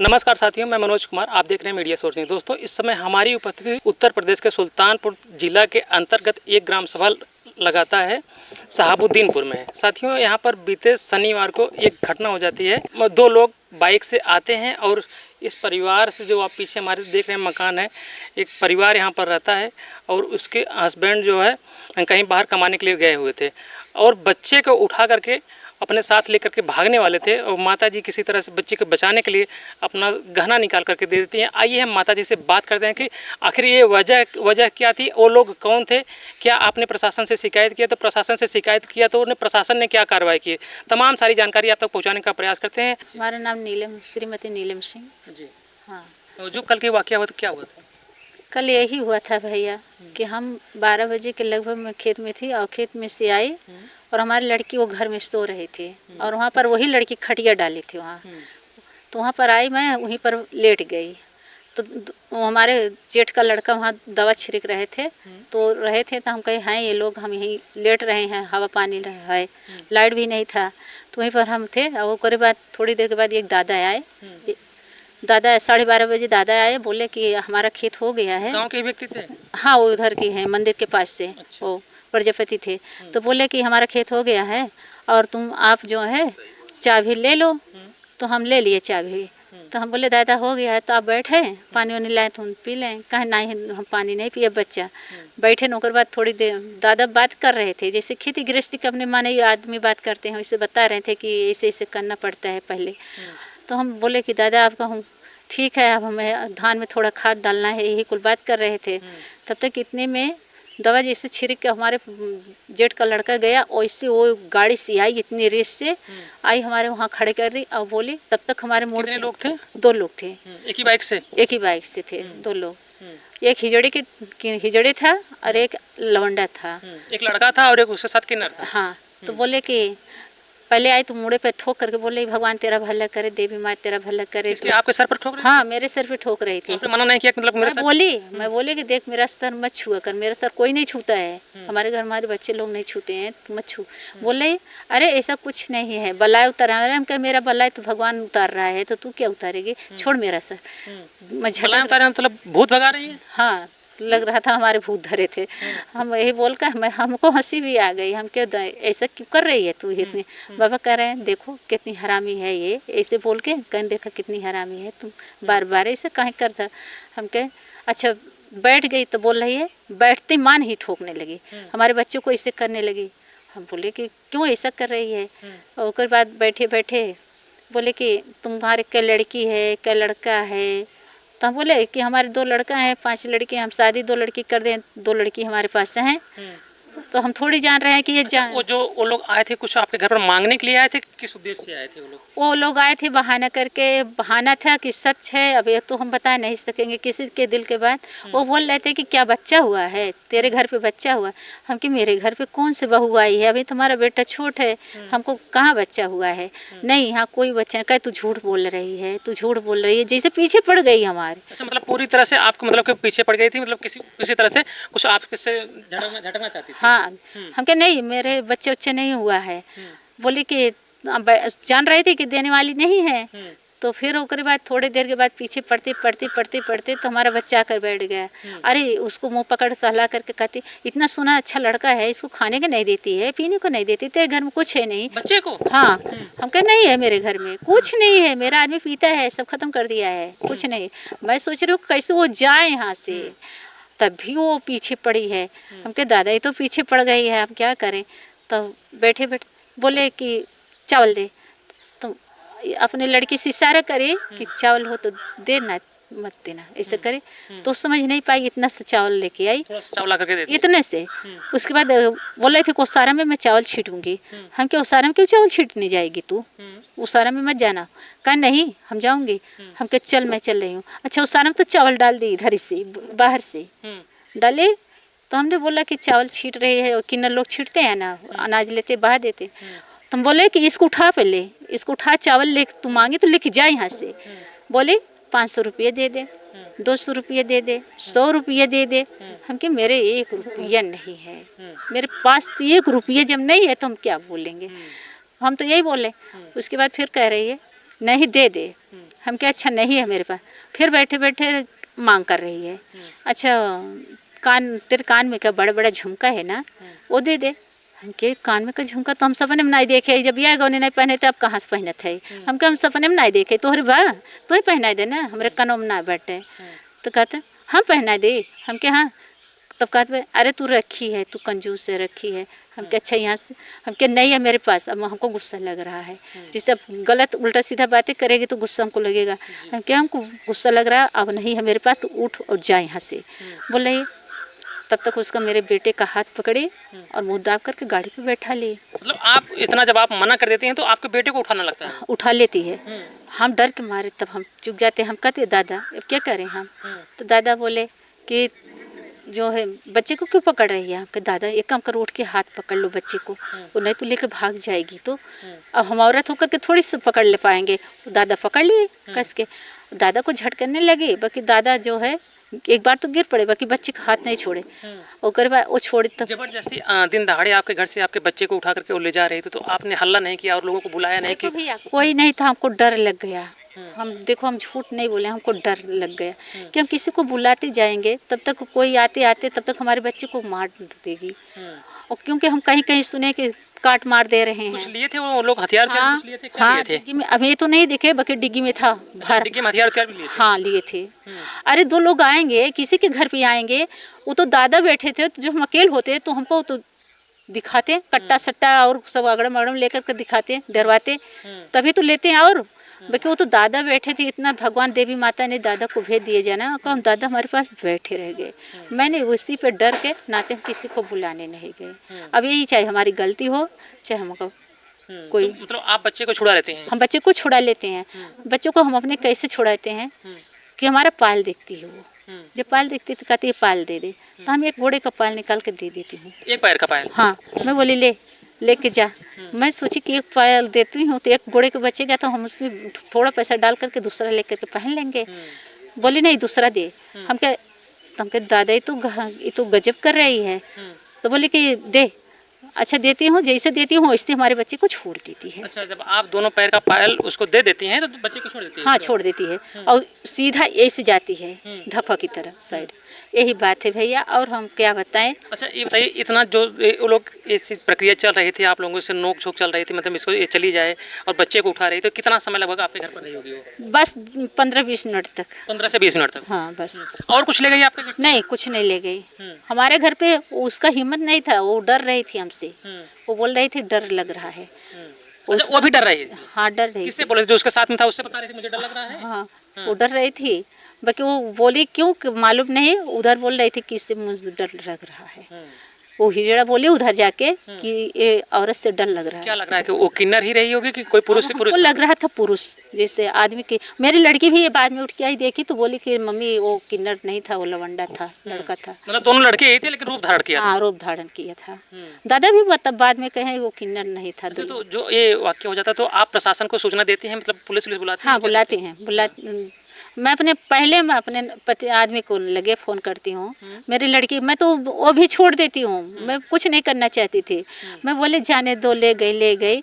नमस्कार साथियों, मैं मनोज कुमार। आप देख रहे हैं मीडिया सोर्स न्यूज़। दोस्तों, इस समय हमारी उपस्थिति उत्तर प्रदेश के सुल्तानपुर जिला के अंतर्गत एक ग्राम सभा लगाता है शहाबुद्दीनपुर में। साथियों, यहाँ पर बीते शनिवार को एक घटना हो जाती है। दो लोग बाइक से आते हैं और इस परिवार से, जो आप पीछे हमारे देख रहे हैं मकान है, एक परिवार यहाँ पर रहता है और उसके हस्बैंड जो है कहीं बाहर कमाने के लिए गए हुए थे और बच्चे को उठा करके अपने साथ लेकर के भागने वाले थे और माताजी किसी तरह से बच्चे को बचाने के लिए अपना गहना निकाल करके दे देती हैं। आइए हम माताजी से बात करते हैं कि आखिर ये वजह क्या थी, वो लोग कौन थे, क्या आपने प्रशासन से शिकायत किया? तो प्रशासन से शिकायत किया तो उन्हें प्रशासन ने क्या कार्रवाई की? तमाम सारी जानकारी आप तक पहुँचाने का प्रयास करते हैं। हमारा नाम श्रीमती नीलम सिंह जी। हाँ, तो जो कल के वाकया हुआ तो क्या हुआ था? कल यही हुआ था भैया कि हम 12 बजे के लगभग में खेत में थी और खेत में से आई और हमारी लड़की वो घर में सो रही थी और वहाँ पर वही लड़की खटिया डाली थी वहाँ। तो वहाँ पर आई, मैं वहीं पर लेट गई। तो हमारे जेठ का लड़का वहाँ दवा छिड़क रहे थे तो हम कहे हैं ये लोग, हम यहीं लेट रहे हैं, हवा पानी है, लाइट भी नहीं था। तो वहीं पर हम थे और वो करे बाद थोड़ी देर के बाद एक दादा आए। दादा 12:30 बजे दादा आए, बोले कि हमारा खेत हो गया है। गाँव के व्यक्ति थे? हाँ, वो उधर की है, मंदिर के पास से। अच्छा। वो प्रजापति थे। तो बोले कि हमारा खेत हो गया है और तुम आप जो है चाबी ले लो। तो हम ले लिए चाबी। तो हम बोले दादा हो गया है तो आप बैठे, पानी वानी लाए तो हम पी लें। कहे नहीं, हम पानी नहीं पिए। बच्चा बैठे नौकर बाद थोड़ी देर दादा बात कर रहे थे, जैसे खेती गृहस्थी का अपने माने आदमी बात करते हैं वैसे बता रहे थे कि ऐसे ऐसे करना पड़ता है पहले। तो हम बोले कि दादा आपका हम ठीक है, अब हमें धान में थोड़ा खाद डालना है, यही कुल बात कर रहे थे। तब तक इतने में दवा जैसे छिड़क के हमारे जेठ का लड़का गया, वैसे वो गाड़ी से आई, इतनी रेस से आई, हमारे वहाँ खड़े कर दी और बोली। तब तक हमारे मोड़। कितने लोग थे? 2 लोग थे। एक ही बाइक से? एक ही बाइक से थे 2 लोग। एक हिजड़े था और एक लवंडा था। एक लड़का था और एक उसके साथ किन्नर था। हाँ। तो बोले कि पहले आई तो मुड़े पे ठोक करके बोले भगवान तेरा भला करे, देवी माँ तेरा भला करे। इसलिए आपके सर पर ठोक रही? हाँ, मेरे सर पे ठोक रही थी। आपने मना नहीं किया? मतलब मेरे मैं बोली कि देख मेरा सर मत छुआ कर, मेरा सर कोई नहीं छूता है, हमारे घर हमारे बच्चे लोग नहीं छूते हैं, मत छू। बोले अरे ऐसा कुछ नहीं है, बलाय उतारा। हम कहे मेरा बलाय तो भगवान उतार रहा है तो तू क्या उतारेगी, छोड़ मेरा सर। मैं झटका उतारे मतलब भूत भगा रही है? हाँ, लग रहा था हमारे भूत धरे थे। हम यही बोल कर हमको हंसी भी आ गई। हम क्या ऐसा क्यों कर रही है तू इतनी? बाबा कह रहे हैं देखो कितनी हरामी है ये, ऐसे बोल के कहीं देखा कितनी हरामी है तुम, बार बार ऐसे काहे करता। हम कहे अच्छा बैठ गई तो बोल रही है, बैठते मान ही ठोकने लगी, हमारे बच्चों को ऐसे करने लगी। हम बोले कि क्यों ऐसा कर रही है? और उसके बाद बैठे बैठे बोले कि तुम्हारे क्या लड़की है क्या लड़का है? तो हम बोले कि हमारे 2 लड़का हैं, 5 लड़के, हम शादी 2 लड़की कर दें, 2 लड़की हमारे पास हैं। तो हम थोड़ी जान रहे हैं कि ये वो लोग आए थे कुछ आपके घर पर मांगने के लिए आए थे, किस उद्देश्य से आए थे वो लोग आए थे बहाना करके। बहाना था कि सच है, अब ये तो हम बता नहीं सकेंगे किसी के दिल के बात। वो बोल रहे थे कि क्या बच्चा हुआ है तेरे घर पे, बच्चा हुआ? हम कि मेरे घर पे कौन सी बहू आई है, अभी तुम्हारा बेटा छोट है, हमको कहाँ बच्चा हुआ है? नहीं, यहाँ कोई बच्चा नहीं। कहे तू झूठ बोल रही है, तू झूठ बोल रही है, जैसे पीछे पड़ गई हमारे। अच्छा, मतलब पूरी तरह से आपको मतलब पीछे पड़ गई थी, मतलब किसी तरह से कुछ आपसे झटकना चाहती थी? हाँ, हम कहे नहीं मेरे बच्चे नहीं हुआ है। बोली कि जान रही थी कि देने वाली नहीं है। तो फिर उसके बाद थोड़ी देर के बाद पीछे पढ़ते तो हमारा बच्चा आकर बैठ गया। अरे उसको मुंह पकड़ सहला करके कहती इतना सुना अच्छा लड़का है, इसको खाने को नहीं देती है, पीने को नहीं देती, तेरे घर में कुछ है नहीं बच्चे को? हाँ। हम कहे नहीं है मेरे घर में कुछ नहीं है, मेरा आदमी पीता है, सब खत्म कर दिया है, कुछ नहीं। मैं सोच रही हूँ कैसे वो जाए यहाँ से, तब भी वो पीछे पड़ी है। हम कहे दादा ये तो पीछे पड़ गई है, हम क्या करें? तो बैठे बोले कि चावल दे। तो अपने लड़की से इशारा करे कि चावल हो तो देना, मत देना, ऐसे करे। तो समझ नहीं पाई, इतना से चावल लेके आई, चावल करके दे इतने से। उसके बाद बोल रहे थे कोसारा में मैं चावल छीटूंगी। हम क्या ओसारा में क्यों चावल छीटने जाएगी तू, ओसारा में मत जाना। कहा नहीं हम जाऊंगी। हम कह चल मैं चल रही हूँ। अच्छा ओसारा में तो चावल डाल दी, इधर से बाहर से डाले। तो हमने बोला कि चावल छीट रही है, और किन्नर लोग छीटते हैं ना, अनाज लेते बहा देते। तो हम बोले कि इसको उठा, पहले इसको उठा, चावल ले तू मांगी तो लेके जा यहाँ से। बोले 500 रुपये दे दे, 200 रुपये दे दे, 100 रुपये दे दे। हम कि मेरे 1 रुपया नहीं है, मेरे पास तो 1 रुपये जब नहीं है तो हम क्या बोलेंगे? हम तो यही बोले। उसके बाद फिर कह रही है नहीं दे दे। हम क्या अच्छा नहीं है मेरे पास। फिर बैठे बैठे मांग कर रही है, अच्छा कान तेरे कान में क्या बड़ा बड़ा झुमका है ना, वो दे दे। हम के कान में का झुमका तो हम सपने में नहीं देखे, जब यह गौने नहीं पहने थे अब कहाँ से पहने थे। हम सपने में नहीं देखे, तोहरे बा तो ही पहना दे ना, हमारे कानों में ना बैठे। तो कहते हम पहना दे। हम के हाँ। तब कहते अरे तू रखी है, तू कंजूस से रखी है। हम के अच्छा यहाँ से। हम के नहीं है मेरे पास। अब हमको गुस्सा लग रहा है, जिससे गलत उल्टा सीधा बातें करेगी तो गुस्सा हमको लगेगा। हम क्या हमको गुस्सा लग रहा है, अब नहीं है मेरे पास तो उठ और जा यहाँ से, बोल रही। तब तक उसका मेरे बेटे का हाथ पकड़े और मुँह दाब करके गाड़ी पे बैठा लिए। मतलब आप इतना जब आप मना कर देते हैं तो आपके बेटे को उठाना लगता है? उठा लेती है। हम डर के मारे तब हम चुप जाते हैं। हम कहते दादा अब क्या करें हम। तो दादा बोले कि जो है बच्चे को क्यों पकड़ रही है। हम कहे दादा एक काम करो, उठ के हाथ पकड़ लो बच्चे को, वो नहीं तो लेके भाग जाएगी। तो अब हम औरत होकर के थोड़ी सी पकड़ ले पाएंगे। दादा पकड़ लिए कस के, दादा को झटकने लगे। बाकी दादा जो है एक बार तो गिर पड़े, बाकी बच्चे का हाथ नहीं छोड़े। और वो छोड़े तब जबरदस्ती दिन दहाड़े आपके घर से आपके बच्चे को उठा करके वो ले जा रही थी, तो आपने हल्ला नहीं किया और लोगों को बुलाया नहीं कि? भैया कोई नहीं था, हमको डर लग गया। हम देखो हम झूठ नहीं बोले, हमको डर लग गया कि हम किसी को बुलाते जाएंगे तब तक कोई आते आते तब तक हमारे बच्चे को मार देगी। और क्योंकि हम कहीं कहीं सुने कि काट मार दे रहे हैं। कुछ लिए थे वो लोग हथियार? हाँ, कुछ लिए थे? क्या लिए थे? डिग्गी में अभी तो नहीं दिखे, बाकी डिग्गी में था भर। डिग्गी में हथियार भी लिए थे? हाँ लिए थे। अरे दो लोग आएंगे किसी के घर पे आएंगे, वो तो दादा बैठे थे, तो जो हम अकेले होते तो हमको तो दिखाते कट्टा सट्टा और सब अगड़म अगड़म लेकर के दिखाते, डरवाते, तभी तो लेते हैं। और बाकी वो तो दादा बैठे थे, इतना भगवान देवी माता ने दादा को भेज दिए जाना, हम दादा हमारे पास बैठे रह गए। मैंने उसी पे डर के नाते किसी को बुलाने नहीं गए। अब यही चाहे हमारी गलती हो चाहे हमको कोई। तो मतलब आप बच्चे को छुड़ा लेते हैं? हम बच्चे को छुड़ा लेते हैं। बच्चों को हम अपने कैसे छुड़ाते हैं कि हमारा पाल देखती है वो, जब पाल देखती तो कहती है पाल दे दे, तो हम एक घोड़े का पाल निकाल के दे देती हूँ। एक पैर का पायल? हाँ। मैं बोली लेके जा। मैं सोची कि एक पायल देती हूँ तो एक घोड़े के बचेगा तो हम उसमें थोड़ा पैसा डाल करके दूसरा लेकर के पहन लेंगे। बोली नहीं दूसरा दे। हम क्या दादा ये तो गजब कर रही है। तो बोले कि दे। अच्छा देती हूँ, जैसे देती हूँ वैसे हमारे बच्चे को छोड़ देती है। अच्छा, जब आप दोनों पैर का पायल उसको दे देती हैं तो बच्चे को छोड़ देती है? हाँ छोड़ देती है और सीधा ऐसे जाती है ढकवा की तरफ साइड। यही बात है भैया, और हम क्या बताएं। अच्छा ये बताइए, इतना जो वो लोग ये प्रक्रिया चल रही थी, आप लोगों से नोक झोंक चल रही थी, मतलब इसको ये चली जाए और बच्चे को उठा रही, तो कितना समय लगभग आपके घर पर रही होगी वो? बस 15-20 मिनट तक। 15 से 20 मिनट तक? हाँ बस। और कुछ ले गई आपके घर से? नहीं कुछ नहीं ले गई। हमारे घर पे उसका हिम्मत नहीं था, वो डर रही थी हमसे। वो बोल रही थी डर लग रहा है। अच्छा, वो भी डर रही थी? हाँ डर रही किससे बोले? जो उसके साथ में था उससे बता रही थी मुझे डर लग रहा है? हाँ वो डर रही थी। बाकी वो बोली क्यों मालूम नहीं, उधर बोल रही थी कि इससे मुझे डर लग रहा है। वो हिजड़ा बोली उधर जाके कि ये औरत से डर लग रहा है। क्या लग रहा है कि वो किन्नर ही रही होगी कि कोई पुरुष से पुरुष? लग रहा था पुरुष जैसे आदमी के। मेरी लड़की भी ये बाद में उठ के आई देखी तो बोली कि मम्मी वो किन्नर नहीं था, वो लवंडा था, लड़का था। मतलब दोनों लड़के ही थे लेकिन रूप धारण किया? हाँ रूप धारण किया था। दादा भी बाद में कहे वो किन्नर नहीं था। तो जो ये वाक्य हो जाता तो आप प्रशासन को सूचना देती हैं, मतलब पुलिस बुलाती हैं? हाँ बुलाते हैं। मैं अपने पति आदमी को लगे फ़ोन करती हूँ। मेरी लड़की मैं तो वो भी छोड़ देती हूँ, मैं कुछ नहीं करना चाहती थी। मैं बोले जाने दो, ले गई।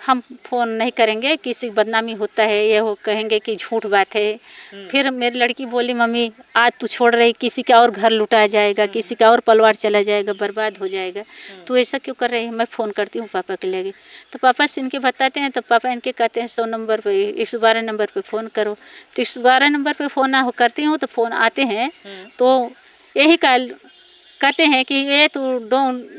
हम फ़ोन नहीं करेंगे, किसी बदनामी होता है, ये हो कहेंगे कि झूठ बात है। फिर मेरी लड़की बोली मम्मी आज तू छोड़ रही, किसी का और घर लुटा जाएगा, किसी का और परिवार चला जाएगा, बर्बाद हो जाएगा, तू ऐसा क्यों कर रही है। मैं फ़ोन करती हूँ पापा के लगे, तो पापा से इनके बताते हैं, तो पापा इनके कहते हैं 100 नंबर पे 112 नंबर पे फ़ोन करो। तो 112 नंबर पे फ़ोन करती हूँ तो फ़ोन आते हैं, तो यही कहते हैं कि ये तो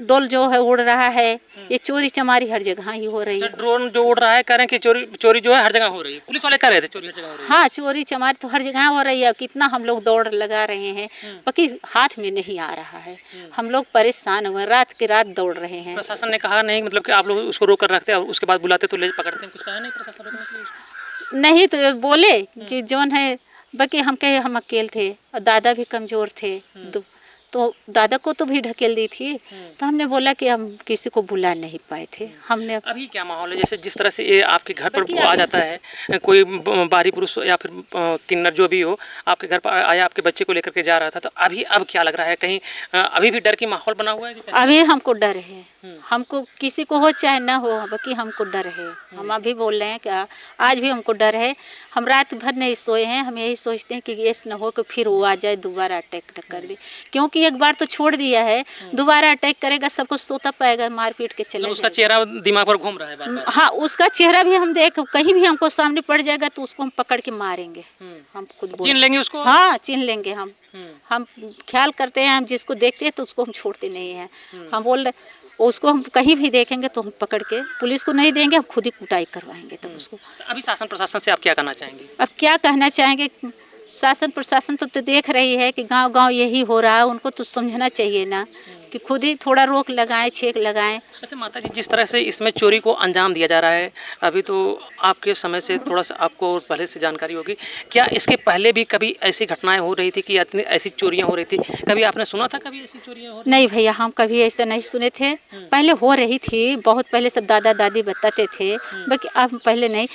डोल जो है उड़ रहा है, ये चोरी चमारी हर जगह ही हो रही है। ड्रोन जो उड़ रहा है कह रहे हैं कि चोरी जो है हर जगह हो रही है। पुलिस वाले कह रहे थे चोरी हर जगह हो रही है। हाँ चोरी चमारी तो हर जगह हो रही है। कितना हम लोग दौड़ लगा रहे हैं, बाकी हाथ में नहीं आ रहा है। हम लोग परेशान हुए, रात के रात दौड़ रहे हैं। प्रशासन ने कहा नहीं, मतलब कि आप लोग उसको रोक कर रखते हैं और उसके बाद बुलाते तो ले पकड़ते हैं, कुछ कहा नहीं प्रशासन रोकने के लिए? नहीं तो बोले कि जौन है, बाकी हम कहे हम अकेले थे और दादा भी कमज़ोर थे, तो दादा को तो भी ढकेल दी थी। तो हमने बोला कि हम किसी को बुला नहीं पाए थे। हमने अभी क्या माहौल है, जैसे जिस तरह से ये आपके घर पर बाकी आ जाता है, कोई बारी पुरुष या फिर किन्नर जो भी हो, आपके घर पर आया, आपके बच्चे को लेकर के जा रहा था, तो अभी अब क्या लग रहा है, कहीं अभी भी डर की माहौल बना हुआ है कि पहले? अभी हमको डर है, हमको किसी को हो चाहे ना हो, बाकी हमको डर है। हम अभी बोल रहे हैं कि आज भी हमको डर है। हम रात भर नहीं सोए हैं। हम यही सोचते हैं कि ये न हो कि फिर वो आ जाए दोबारा अटैक न कर दे, क्योंकि एक बार तो छोड़ दिया है, दोबारा अटैक करेगा, सब कुछ सोता पाएगा, मार पीट के चले मतलब उसका जाएगा। चेहरा दिमाग पर घूम रहा है बार-बार। हाँ, उसका चेहरा भी हम देख, कहीं भी हमको सामने पड़ जाएगा तो उसको हम पकड़ के मारेंगे। हम खुद बोल, छीन लेंगे उसको? हाँ छीन लेंगे हम। हम्म, हम ख्याल करते हैं, हम जिसको देखते हैं तो उसको हम छोड़ते नहीं हैं। हम बोल रहे उसको हम कहीं भी देखेंगे तो हम पकड़ के पुलिस को नहीं देंगे, हम खुद ही कुटाई करवाएंगे तब उसको। अभी शासन प्रशासन से आप क्या कहना चाहेंगे? अब क्या कहना चाहेंगे, शासन प्रशासन तो देख रही है कि गांव गांव यही हो रहा है, उनको तो समझना चाहिए ना कि खुद ही थोड़ा रोक लगाएं, छेक लगाएं। अच्छा माता जी, जिस तरह से इसमें चोरी को अंजाम दिया जा रहा है, अभी तो आपके समय से थोड़ा सा आपको पहले से जानकारी होगी, क्या इसके पहले भी कभी ऐसी घटनाएं हो रही थी कि इतनी ऐसी चोरियां हो रही थी? कभी आपने सुना था कभी ऐसी चोरियां हो रही? नहीं भैया, हम कभी ऐसा नहीं सुने थे। पहले हो रही थी, बहुत पहले सब दादा दादी बताते थे, बाकी अब पहले नहीं।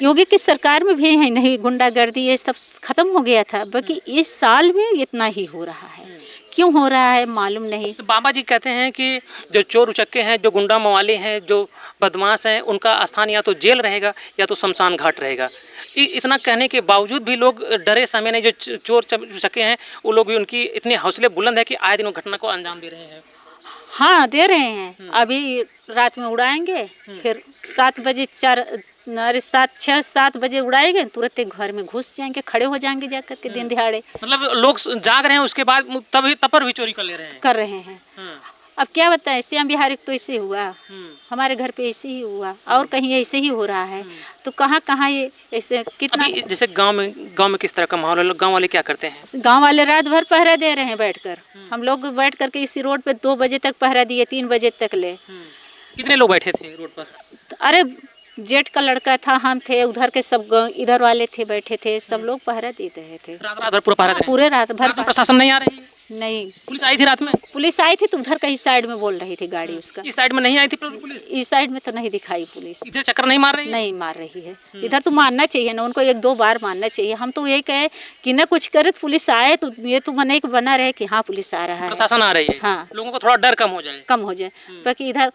योगी की सरकार में भी है नहीं, गुंडागर्दी ये सब खत्म हो गया था, बाकी इस साल में इतना ही हो रहा है। क्यों हो रहा है मालूम नहीं। तो बाबा जी कहते हैं कि जो चोर उचक्के हैं, जो गुंडा मवाली हैं, जो बदमाश हैं, उनका स्थान या तो जेल रहेगा या तो शमशान घाट रहेगा। इतना कहने के बावजूद भी लोग डरे समय नहीं, जो चोर उचक्के हैं वो लोग भी, उनकी इतने हौसले बुलंद है कि आए दिन वो घटना को अंजाम दे रहे हैं। हाँ दे रहे हैं। अभी रात में उड़ाएंगे, फिर 7 बजे 7 बजे उड़ाएंगे, तुरंत एक घर में घुस जाएंगे, खड़े हो जाएंगे जाकर के दिन दिहाड़े। मतलब लोग जाग रहे हैं, उसके बाद तब पर भी चोरी कर ले रहे हैं। कर रहे हैं। अब क्या बताएं, श्याम बिहारी तो ऐसे हुआ, हमारे घर पे ऐसे ही हुआ, और कहीं ऐसे ही हो रहा है, तो कहाँ कहाँ ये ऐसे कितना। अभी जैसे गांव में किस तरह का माहौल है, गांव वाले क्या करते हैं? गांव वाले रात भर पहरा दे रहे हैं बैठकर। हम लोग बैठ करके इसी रोड पे 2 बजे तक पहरा दिए, 3 बजे तक ले। कितने लोग बैठे थे रोड पर? अरे जेठ का लड़का था, हम थे, उधर के सब इधर वाले थे, बैठे थे, सब लोग पहरा दे रहे थे। रात भर पूरा पहरा दे रहे हैं? पूरे रात भर। प्रशासन नहीं आ रही है? नहीं, पुलिस आई थी रात में? पुलिस आई थी तो उधर कहीं साइड में बोल रही थी गाड़ी उसका। इस साइड में नहीं आई थी पुलिस? इस साइड में तो नहीं दिखाई पुलिस। इधर चक्कर नहीं मार रही है? नहीं मार रही है। इधर तो मारना चाहिए ना, उनको 1-2 बार मारना चाहिए। हम तो यही कहे कि ना कुछ करे तो पुलिस आए, तो ये तो मन एक बना रहे कि हाँ पुलिस आ रहा है, प्रशासन आ रही है। हाँ, लोगों को थोड़ा डर कम हो जाए। कम हो जाए। बाकी इधर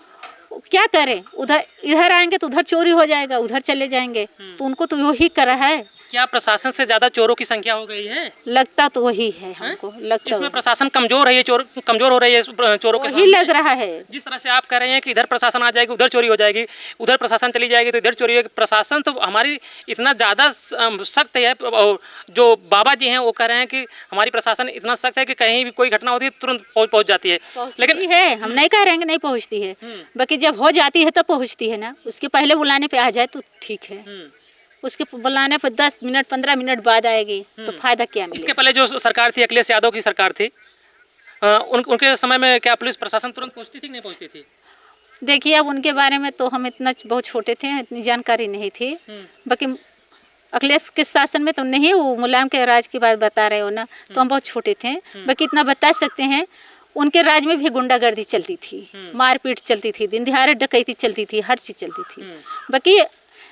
क्या करें, उधर इधर आएंगे तो उधर चोरी हो जाएगा, उधर चले जाएंगे, तो उनको तो वही करा है। क्या प्रशासन से ज्यादा चोरों की संख्या हो गई है? लगता तो वही है हमको, लगता इसमें प्रशासन कमजोर है, ये कमजोर हो रही है चोरों के वही सामने। लग रहा है। जिस तरह से आप कह रहे हैं कि इधर प्रशासन आ जाएगी, उधर चोरी हो जाएगी, उधर प्रशासन चली जाएगी तो इधर चोरी होगी। प्रशासन तो हमारी इतना ज़्यादा सख्त है, और जो बाबा जी हैं वो कह रहे हैं कि हमारी प्रशासन इतना सख्त है कि कहीं भी कोई घटना होती है तुरंत पहुँच जाती है। लेकिन है, हम नहीं कह रहे हैं कि नहीं पहुँचती है, बाकी जब हो जाती है तब पहुँचती है ना। उसके पहले बुलाने पे आ जाए तो ठीक है, उसके बुलाने पर 10 मिनट 15 मिनट बाद आएगी तो फायदा क्या मिलेगा। इसके पहले जो सरकार थी, अखिलेश यादव की सरकार थी, उनके समय में क्या पुलिस प्रशासन तुरंत पहुंचती थी कि नहीं पहुंचती थी? देखिए अब उनके बारे में तो हम इतना बहुत छोटे थे, इतनी जानकारी नहीं थी। बाकी अखिलेश के शासन में तो नहीं, वो मुलायम के राज की बात बता रहे हो ना, तो हम बहुत छोटे थे। बाकी इतना बता सकते हैं, उनके राज में भी गुंडागर्दी चलती थी, मारपीट चलती थी, दिन दिहाड़े डकैती चलती थी, हर चीज चलती थी। बाकी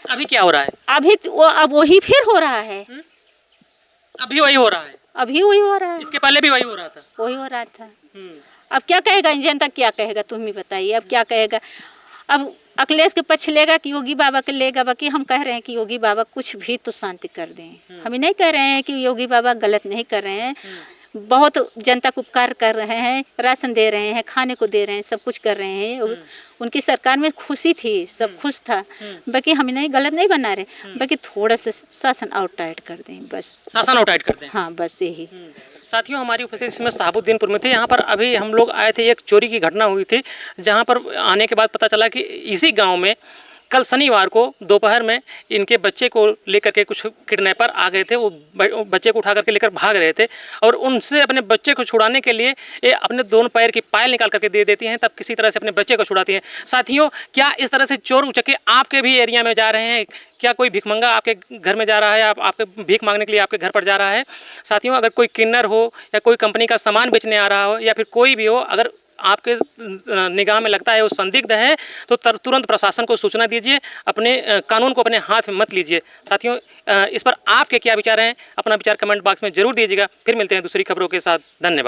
अभी क्या हो रहा है? अभी अब वही फिर हो रहा है। अभी वही हो रहा है? अभी वही हो रहा है। इसके पहले भी वही हो रहा था? वही हो रहा था। अब क्या कहेगा जनता, क्या कहेगा तुम ही बताइए, अब क्या कहेगा। अब अखिलेश के पक्ष लेगा कि योगी बाबा के लेगा। बाकी हम कह रहे हैं कि योगी बाबा कुछ भी तो शांति कर दें। हम नहीं कह रहे हैं कि योगी बाबा गलत नहीं कर रहे हैं, बहुत जनता को उपकार कर रहे हैं, राशन दे रहे हैं, खाने को दे रहे हैं, सब कुछ कर रहे हैं। उनकी सरकार में खुशी थी, सब खुश था। बाकी हम नहीं गलत नहीं बना रहे, बाकी थोड़ा सा शासन और टाइट कर दें बस। शासन और टाइट कर दें? हाँ बस यही। साथियों, हमारी उपस्थिति इसमें शहाबुद्दीनपुर में थे। यहाँ पर अभी हम लोग आए थे, एक चोरी की घटना हुई थी, जहाँ पर आने के बाद पता चला कि इसी गाँव में कल शनिवार को दोपहर में इनके बच्चे को लेकर के कुछ किडनैपर आ गए थे। वो बच्चे को उठा करके लेकर भाग रहे थे और उनसे अपने बच्चे को छुड़ाने के लिए ये अपने दोनों पैर की पायल निकाल करके दे देती हैं, तब किसी तरह से अपने बच्चे को छुड़ाती हैं। साथियों, क्या इस तरह से चोर उचक्के आपके भी एरिया में जा रहे हैं? क्या कोई भिखमंगा आपके घर में जा रहा है, आपके भीख मांगने के लिए आपके घर पर जा रहा है? साथियों, अगर कोई किन्नर हो या कोई कंपनी का सामान बेचने आ रहा हो या फिर कोई भी हो, अगर आपके निगाह में लगता है वो संदिग्ध है तो तुरंत प्रशासन को सूचना दीजिए। अपने कानून को अपने हाथ में मत लीजिए। साथियों, इस पर आपके क्या विचार हैं? अपना विचार कमेंट बॉक्स में जरूर दीजिएगा। फिर मिलते हैं दूसरी खबरों के साथ। धन्यवाद।